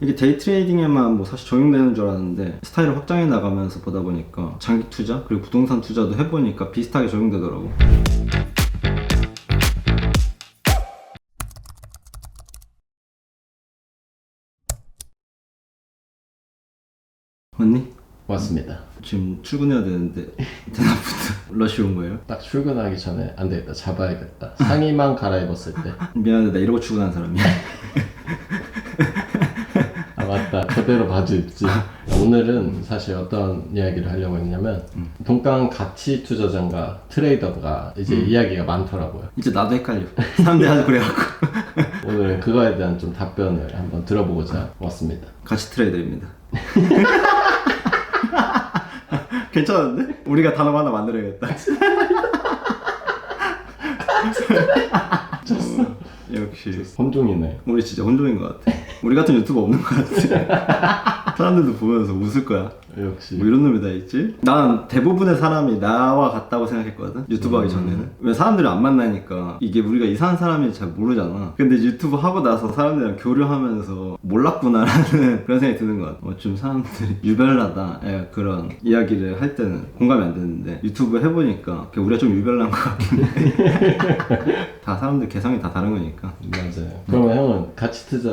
이게 데이 트레이딩에만 뭐 사실 적용되는 줄 알았는데 스타일을 확장해 나가면서 보다 보니까 장기 투자 그리고 부동산 투자도 해보니까 비슷하게 적용되더라고. 언니? 맞습니다. 지금 출근해야 되는데 대낮부터 러쉬 온 거예요? 딱 출근하기 전에 안 되겠다. 잡아야겠다. 상의만 갈아입었을 때. 미안해, 나 이러고 출근한 사람이야. 아 맞다. 그대로 바지 입지. 오늘은 사실 어떤 이야기를 하려고 했냐면 동강 가치 투자자인가 트레이더가 이제 이야기가 많더라고요. 이제 나도 헷갈려. 사람들이 하도 그래갖고. 오늘은 그거에 대한 좀 답변을 한번 들어보고자 왔습니다. 가치 트레이더입니다. 괜찮은데? 우리가 단어 하나 만들어야겠다. 역시 혼종이네. 우리 진짜 혼종인 것 같아. 우리 같은 유튜버 없는 것 같아. 사람들도 보면서 웃을 거야. 역시. 뭐 이런 놈이 다 있지? 난 대부분의 사람이 나와 같다고 생각했거든? 유튜브 하기 전에는. 왜 사람들이 안 만나니까 이게 우리가 이상한 사람인지 잘 모르잖아. 근데 유튜브 하고 나서 사람들이랑 교류하면서 몰랐구나라는 그런 생각이 드는 것 같아. 좀 사람들이 유별나다 그런 이야기를 할 때는 공감이 안 되는데 유튜브 해보니까 우리가 좀 유별난 것 같긴 해. 다 사람들 개성이 다 다른 거니까. 맞아요. 그러면 형은 가치 투자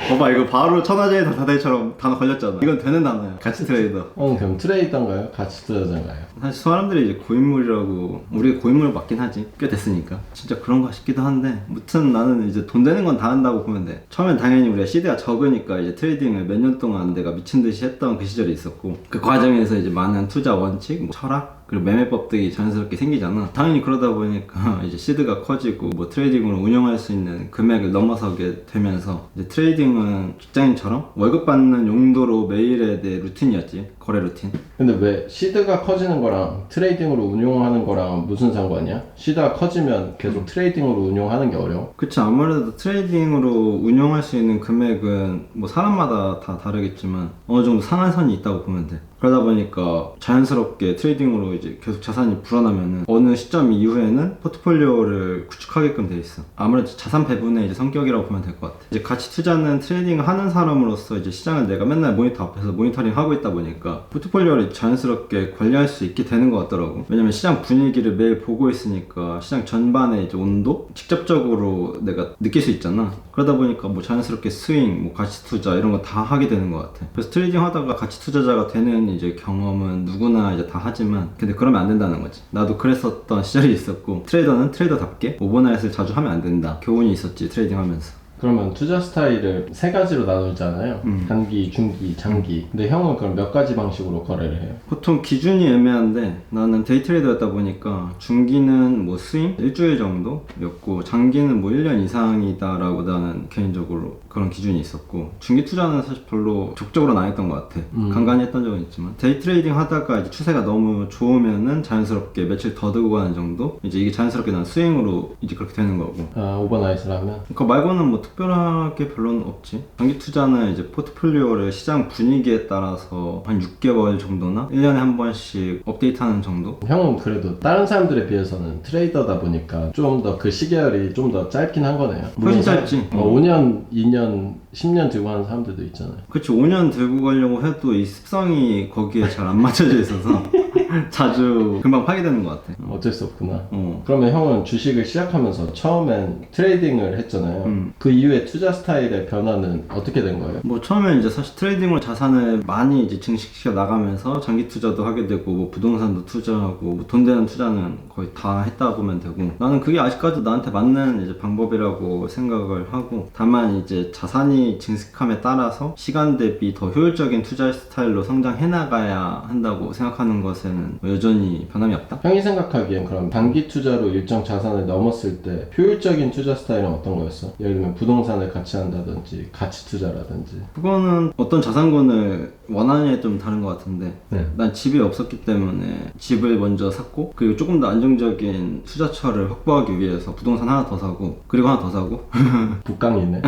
봐봐, 이거 바로 천하제일 다다이처럼 단어 걸렸잖아. 이건 되는 단어야. 가치 트레이더. 형은 그럼 트레이더인가요? 가치 투자자인가요? 사실 사람들이 이제 고인물이라고, 우리 고인물 맞긴 하지. 꽤 됐으니까. 진짜 그런가 싶기도 한데, 무튼 나는 이제 돈 되는 건 다 한다고 보면 돼. 처음엔 당연히 우리가 시대가 적으니까 이제 트레이딩을 몇 년 동안 내가 미친 듯이 했던 그 시절이 있었고, 그 과정에서 이제 많은 투자 원칙, 뭐 철학, 그리고 매매법들이 자연스럽게 생기잖아. 당연히 그러다 보니까 이제 시드가 커지고 뭐 트레이딩으로 운영할 수 있는 금액을 넘어서게 되면서 이제 트레이딩은 직장인처럼 월급 받는 용도로 매일의 내 루틴이었지. 거래 루틴. 근데 왜 시드가 커지는 거랑 트레이딩으로 운용하는 거랑 무슨 상관이야? 시드가 커지면 계속 트레이딩으로 운용하는 게 어려워? 그치, 아무래도 트레이딩으로 운영할 수 있는 금액은 뭐 사람마다 다 다르겠지만 어느 정도 상한선이 있다고 보면 돼. 그러다 보니까 자연스럽게 트레이딩으로 이제 계속 자산이 불어나면은 어느 시점 이후에는 포트폴리오를 구축하게끔 돼 있어. 아무래도 자산 배분의 이제 성격이라고 보면 될 것 같아. 이제 가치 투자는 트레이딩을 하는 사람으로서 이제 시장을 내가 맨날 모니터 앞에서 모니터링 하고 있다 보니까 포트폴리오를 자연스럽게 관리할 수 있게 되는 것 같더라고. 왜냐면 시장 분위기를 매일 보고 있으니까 시장 전반의 이제 온도 직접적으로 내가 느낄 수 있잖아. 그러다 보니까 뭐 자연스럽게 스윙, 뭐 가치 투자 이런 거 다 하게 되는 것 같아. 그래서 트레이딩 하다가 가치 투자자가 되는 이제 경험은 누구나 이제 다 하지만 근데 그러면 안 된다는 거지. 나도 그랬었던 시절이 있었고 트레이더는 트레이더답게 오버나잇을 자주 하면 안 된다. 교훈이 있었지, 트레이딩 하면서. 그러면 투자 스타일을 세 가지로 나누잖아요. 단기, 중기, 장기. 근데 형은 그럼 몇 가지 방식으로 거래를 해요? 보통 기준이 애매한데 나는 데이 트레이더였다 보니까 중기는 뭐 스윙 일주일 정도였고 장기는 뭐 1년 이상이다라고 나는 개인적으로 그런 기준이 있었고 중기 투자는 사실 별로 적극적으로는 안 했던 것 같아. 간간히 했던 적은 있지만 데이 트레이딩 하다가 이제 추세가 너무 좋으면은 자연스럽게 며칠 더 들고 가는 정도? 이제 이게 자연스럽게 난 스윙으로 이제 그렇게 되는 거고. 아, 오버나잇을 하면? 그거 말고는 뭐 특별하게 별로는 없지. 장기 투자는 이제 포트폴리오를 시장 분위기에 따라서 한 6개월 정도나 1년에 한 번씩 업데이트하는 정도? 형은 그래도 다른 사람들에 비해서는 트레이더다 보니까 좀 더 그 시계열이 좀 더 짧긴 한 거네요. 훨씬 짧지. 5년, 2년, 10년 들고 하는 사람들도 있잖아요. 그치, 5년 들고 가려고 해도 이 습성이 거기에 잘 안 맞춰져 있어서 자주 금방 파괴되는 것 같아. 어쩔 수 없구나. 그러면 형은 주식을 시작하면서 처음엔 트레이딩을 했잖아요. 그 이후에 투자 스타일의 변화는 어떻게 된 거예요? 뭐 처음에 이제 사실 트레이딩으로 자산을 많이 이제 증식시켜 나가면서 장기 투자도 하게 되고 뭐 부동산도 투자하고 뭐 돈 되는 투자는 거의 다 했다 보면 되고 나는 그게 아직까지 나한테 맞는 이제 방법이라고 생각을 하고 다만 이제 자산이 증식함에 따라서 시간 대비 더 효율적인 투자 스타일로 성장해 나가야 한다고 생각하는 것에는 여전히 변함이 없다. 형이 생각하기엔 그럼 단기 투자로 일정 자산을 넘었을 때 효율적인 투자 스타일은 어떤 거였어? 예를 들면 부동산을 같이 한다든지 가치 투자라든지. 그거는 어떤 자산군을 원하느냐에 좀 다른 것 같은데 네. 난 집이 없었기 때문에 집을 먼저 샀고 그리고 조금 더 안정적인 투자처를 확보하기 위해서 부동산 하나 더 사고 그리고 하나 더 사고 북강이네.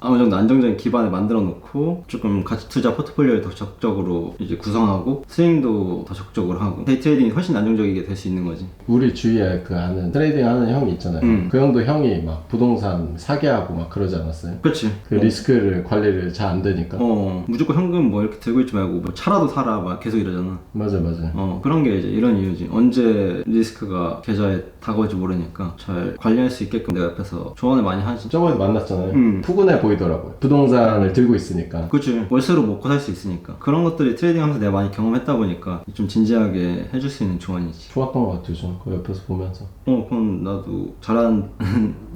어느 정도 안정적인 기반을 만들어 놓고 조금 가치 투자 포트폴리오를 더 적극적으로 이제 구성하고 스윙도 더 적극적으로 하고 안정하고 데이 트레이딩이 훨씬 안정적이게 될 수 있는 거지. 우리 주위에 그 아는 트레이딩 하는 형이 있잖아요. 그 형도 형이 막 부동산 사기하고 막 그러지 않았어요? 그치. 그 리스크를 관리를 잘 안 되니까. 무조건 현금 뭐 이렇게 들고 있지 말고 뭐 차라도 사라 막 계속 이러잖아. 맞아. 그런 게 이제 이런 이유지. 언제 리스크가 계좌에 다가올지 모르니까 잘 관리할 수 있게끔 내가 옆에서 조언을 많이 하지. 저번에 만났잖아요. 푸근해 보이더라고요. 부동산을 들고 있으니까. 그치. 월세로 먹고 살 수 있으니까. 그런 것들이 트레이딩 하면서 내가 많이 경험했다 보니까 좀 진지하게 해줄 수 있는 조언이지. 좋았던 것 같아요. 저는 그 옆에서 보면서. 그건 나도 잘한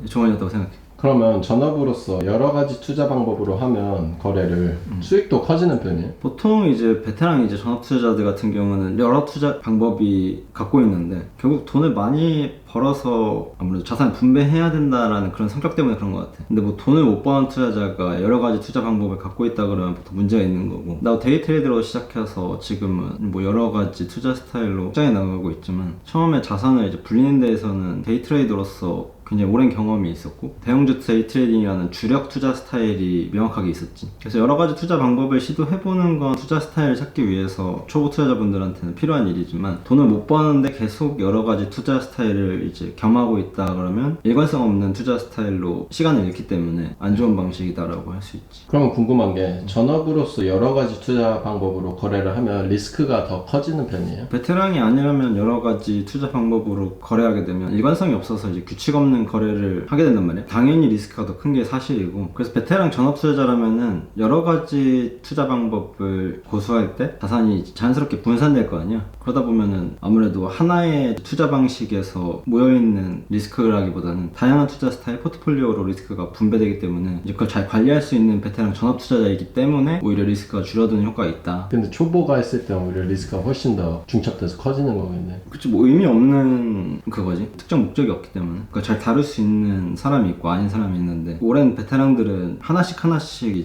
조언이었다고 생각해. 그러면 전업으로서 여러 가지 투자 방법으로 하면 거래를 수익도 커지는 편이에요? 보통 이제 베테랑 이제 전업 투자자들 같은 경우는 여러 투자 방법이 갖고 있는데 결국 돈을 많이 벌어서 아무래도 자산을 분배해야 된다라는 그런 성격 때문에 그런 것 같아. 근데 뭐 돈을 못 버는 투자자가 여러 가지 투자 방법을 갖고 있다 그러면 보통 문제가 있는 거고. 나도 데이 트레이더로 시작해서 지금은 뭐 여러 가지 투자 스타일로 확장해 나가고 있지만 처음에 자산을 이제 불리는 데에서는 데이 트레이더로서 굉장히 오랜 경험이 있었고 대형주 데이 트레이딩이라는 주력 투자 스타일이 명확하게 있었지. 그래서 여러 가지 투자 방법을 시도해보는 건 투자 스타일을 찾기 위해서 초보 투자자분들한테는 필요한 일이지만 돈을 못 버는데 계속 여러 가지 투자 스타일을 이제 겸하고 있다 그러면 일관성 없는 투자 스타일로 시간을 잃기 때문에 안 좋은 방식이다라고 할 수 있지. 그러면 궁금한 게 전업으로서 여러 가지 투자 방법으로 거래를 하면 리스크가 더 커지는 편이에요? 베테랑이 아니라면 여러 가지 투자 방법으로 거래하게 되면 일관성이 없어서 이제 규칙 없는 거래를 하게 된단 말이야. 당연히 리스크가 더 큰 게 사실이고, 그래서 베테랑 전업 투자자라면은 여러 가지 투자 방법을 고수할 때 자산이 자연스럽게 분산될 거 아니야. 그러다 보면은 아무래도 하나의 투자 방식에서 모여있는 리스크라기보다는 다양한 투자 스타일 포트폴리오로 리스크가 분배되기 때문에 이제 그걸 잘 관리할 수 있는 베테랑 전업 투자자이기 때문에 오히려 리스크가 줄어드는 효과가 있다. 근데 초보가 했을 때 오히려 리스크가 훨씬 더 중첩돼서 커지는 거겠네. 그치, 뭐 의미 없는 그거지. 특정 목적이 없기 때문에. 그러니까 잘 다룰 수 있는 사람이 있고 아닌 사람이 있는데, 오랜 베테랑들은 하나씩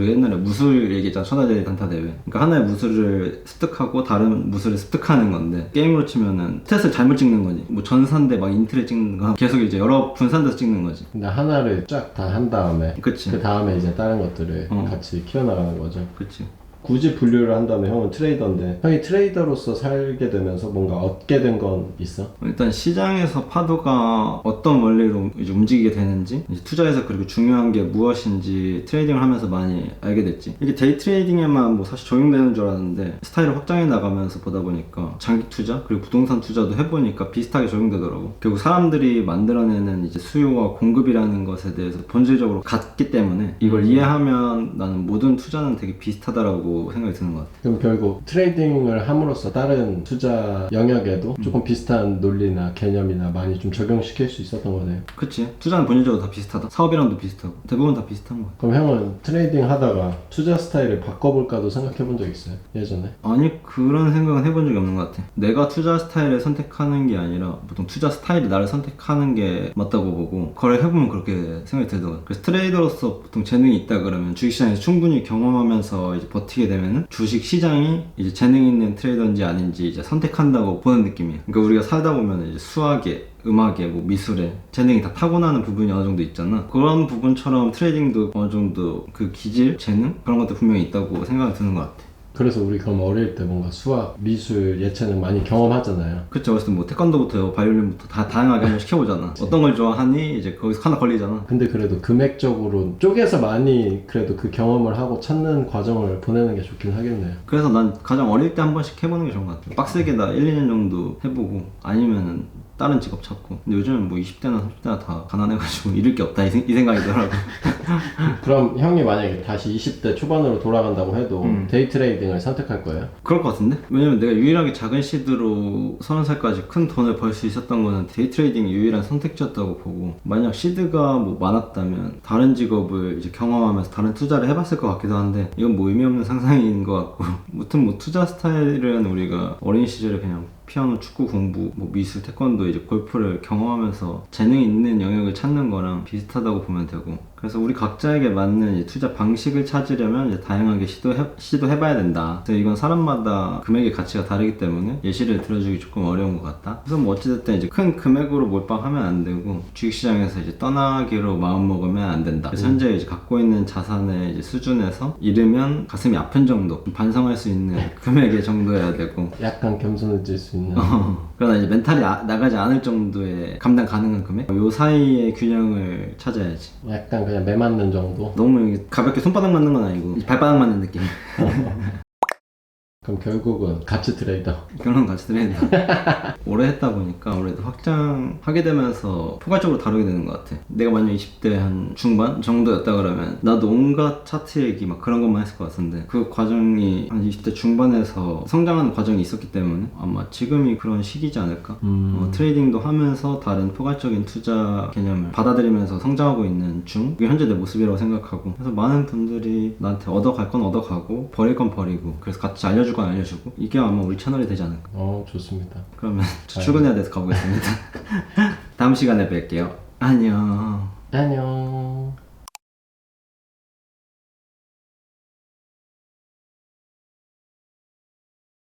옛날에 무술 얘기했잖아. 천하제일 단타 대회. 그러니까 하나의 무술을 습득하고 다른 무술을 습득하는 건데, 게임으로 치면은 스탯을 잘못 찍는 거지. 뭐 전산대 막 인트를 찍는 거 계속 이제 여러 분산돼서 찍는 거지. 근데 하나를 쫙 다 한 다음에 그치. 그 다음에 이제 다른 것들을 같이 키워나가는 거죠. 그치. 굳이 분류를 한다면 형은 트레이더인데, 형이 트레이더로서 살게 되면서 뭔가 얻게 된 건 있어? 일단 시장에서 파도가 어떤 원리로 이제 움직이게 되는지, 이제 투자에서 그리고 중요한 게 무엇인지 트레이딩을 하면서 많이 알게 됐지. 이게 데이 트레이딩에만 뭐 사실 적용되는 줄 알았는데 스타일을 확장해 나가면서 보다 보니까 장기 투자 그리고 부동산 투자도 해보니까 비슷하게 적용되더라고. 결국 사람들이 만들어내는 이제 수요와 공급이라는 것에 대해서 본질적으로 같기 때문에 이걸 이해하면 나는 모든 투자는 되게 비슷하다라고 생각이 드는 것 같아. 그럼 결국 트레이딩을 함으로써 다른 투자 영역에도 조금 비슷한 논리나 개념이나 많이 좀 적용시킬 수 있었던 거네요. 그치. 투자는 본질적으로 다 비슷하다. 사업이랑도 비슷하고 대부분 다 비슷한 것 같아. 그럼 형은 트레이딩 하다가 투자 스타일을 바꿔볼까도 생각해 본 적 있어요? 예전에? 아니, 그런 생각은 해본 적이 없는 것 같아. 내가 투자 스타일을 선택하는 게 아니라 보통 투자 스타일이 나를 선택하는 게 맞다고 보고 거래를 해보면 그렇게 생각이 들더라고요. 그래서 트레이더로서 보통 재능이 있다 그러면 주식시장에서 충분히 경험하면서 이제 버티게 되면은 주식시장이 이제 재능 있는 트레이더인지 아닌지 이제 선택한다고 보는 느낌이에요. 그러니까 우리가 살다 보면 이제 수학에 음악에 뭐 미술에 재능이 다 타고나는 부분이 어느 정도 있잖아. 그런 부분처럼 트레이딩도 어느 정도 그 기질, 재능 그런 것도 분명히 있다고 생각이 드는 것 같아. 그래서 우리 그럼 어릴 때 뭔가 수학, 미술, 예체능 많이 경험하잖아요. 그쵸. 어렸을 때 뭐 태권도부터 바이올린부터 다 다양하게 한번 시켜보잖아. 어떤 걸 좋아하니? 이제 거기서 하나 걸리잖아. 근데 그래도 금액적으로 쪼개서 많이 그래도 그 경험을 하고 찾는 과정을 보내는 게 좋긴 하겠네요. 그래서 난 가장 어릴 때 한 번씩 해보는 게 좋은 것 같아. 빡세게 다 1, 2년 정도 해보고 아니면은 다른 직업 찾고. 근데 요즘은 뭐 20대나 30대나 다 가난해가지고 잃을 게 없다 이 생각이 들더라고. 그럼 형이 만약에 다시 20대 초반으로 돌아간다고 해도 데이 트레이딩을 선택할 거예요? 그럴 것 같은데? 왜냐면 내가 유일하게 작은 시드로 30살까지 큰 돈을 벌 수 있었던 거는 데이 트레이딩이 유일한 선택지였다고 보고, 만약 시드가 뭐 많았다면 다른 직업을 이제 경험하면서 다른 투자를 해봤을 것 같기도 한데 이건 뭐 의미 없는 상상인 것 같고 무튼 뭐 투자 스타일은 우리가 어린 시절에 그냥 피아노, 축구 공부, 뭐 미술, 태권도, 이제 골프를 경험하면서 재능 있는 영역을 찾는 거랑 비슷하다고 보면 되고, 그래서 우리 각자에게 맞는 이 투자 방식을 찾으려면 이제 다양하게 시도해봐야 된다. 그래서 이건 사람마다 금액의 가치가 다르기 때문에 예시를 들어주기 조금 어려운 것 같다. 그래서 뭐 어찌됐든 이제 큰 금액으로 몰빵하면 안 되고 주식시장에서 이제 떠나기로 마음먹으면 안 된다. 그래서 현재 이제 갖고 있는 자산의 이제 수준에서 잃으면 가슴이 아픈 정도, 반성할 수 있는 금액의 정도여야 되고 약간 겸손해질 수 있는. 그러나 이제 멘탈이 나가지 않을 정도의 감당 가능한 금액? 요 사이의 균형을 찾아야지. 약간 그냥 매 맞는 정도. 너무 가볍게 손바닥 맞는 건 아니고 발바닥 맞는 느낌. 그럼 결국은 가치 트레이더. 결론 같이 드린다. 오래 했다 보니까 아무래도 확장하게 되면서 포괄적으로 다루게 되는 것 같아. 내가 만약 20대 한 중반 정도였다 그러면 나도 온갖 차트 얘기 막 그런 것만 했을 것 같은데 그 과정이 한 20대 중반에서 성장하는 과정이 있었기 때문에 아마 지금이 그런 시기지 않을까? 트레이딩도 하면서 다른 포괄적인 투자 개념을 받아들이면서 성장하고 있는 중 그게 현재 내 모습이라고 생각하고 그래서 많은 분들이 나한테 얻어갈 건 얻어가고 버릴 건 버리고 그래서 같이 알려줄 건 알려주고 이게 아마 우리 채널이 되지 않을까. 좋습니다. 그러면 저 출근해야 돼서 가보겠습니다. 다음 시간에 뵐게요. 안녕. 안녕.